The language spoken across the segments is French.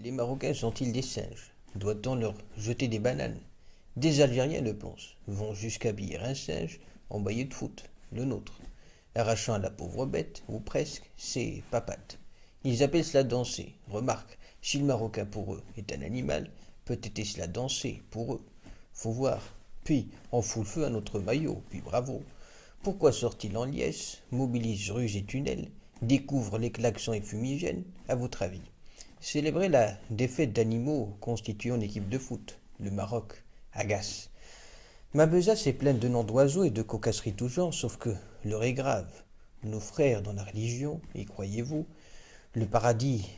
Les Marocains sont-ils des singes? Doit-on leur jeter des bananes? Des Algériens le pensent, vont jusqu'à habiller un singe en maillot de foot, le nôtre, arrachant à la pauvre bête, ou presque, ses papates. Ils appellent cela danser. Remarque, si le Marocain pour eux est un animal, peut-être cela danser pour eux. Faut voir. Puis, on fout le feu à notre maillot, puis bravo. Pourquoi sort-il en liesse, mobilise rues et tunnels, découvre les klaxons et fumigènes, à votre avis? Célébrer la défaite d'animaux constituant une équipe de foot, le Maroc, agace. Ma besace est pleine de noms d'oiseaux et de cocasseries tout genre, sauf que l'heure est grave. Nos frères dans la religion, y croyez-vous, le paradis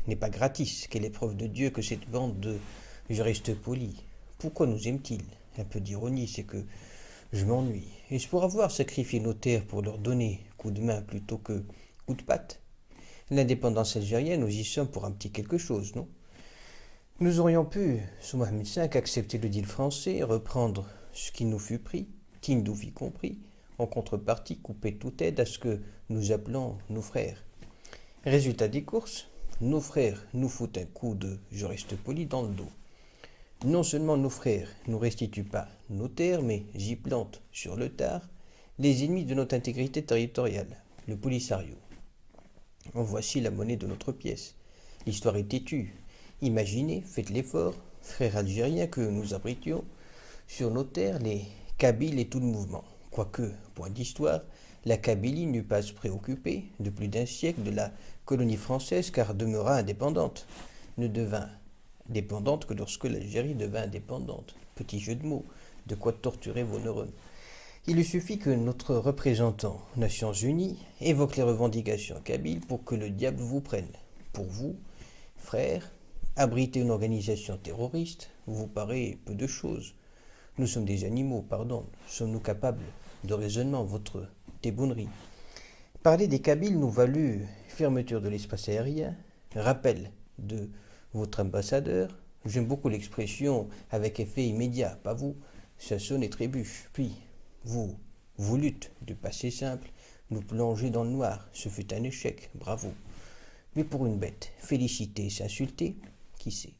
n'est pas gratis. Quelle épreuve de Dieu que cette bande de juristes polis. Pourquoi nous aiment-ils? Un peu d'ironie, c'est que je m'ennuie. Est-ce pour avoir sacrifié nos terres pour leur donner coup de main plutôt que coup de patte? L'indépendance algérienne, nous y sommes pour un petit quelque chose, non? Nous aurions pu, sous Mohamed V, accepter le deal français, reprendre ce qui nous fut pris, qui nous fit compris, en contrepartie couper toute aide à ce que nous appelons nos frères. Résultat des courses, nos frères nous foutent un coup de je reste poli dans le dos. Non seulement nos frères nous restituent pas nos terres, mais y plantent sur le tard les ennemis de notre intégrité territoriale, le Polisario. En voici la monnaie de notre pièce. L'histoire est têtue. Imaginez, faites l'effort, frères algériens, que nous abritions sur nos terres les Kabyles et tout le mouvement. Quoique, point d'histoire, la Kabylie n'eut pas à se préoccuper de plus d'un siècle de la colonie française car demeura indépendante. Ne devint dépendante que lorsque l'Algérie devint indépendante. Petit jeu de mots, de quoi torturer vos neurones. Il suffit que notre représentant Nations Unies évoque les revendications kabyles pour que le diable vous prenne. Pour vous, frères, abriter une organisation terroriste vous paraît peu de choses. Nous sommes des animaux, pardon. Sommes-nous capables de raisonnement, votre tébounerie? Parler des Kabyles nous valut fermeture de l'espace aérien, rappel de votre ambassadeur. J'aime beaucoup l'expression avec effet immédiat, pas vous. Ça sonne et trébuche. Puis, vous lutte du passé simple, nous plonger dans le noir. Ce fut un échec, bravo. Mais pour une bête, féliciter, s'insulter, qui sait?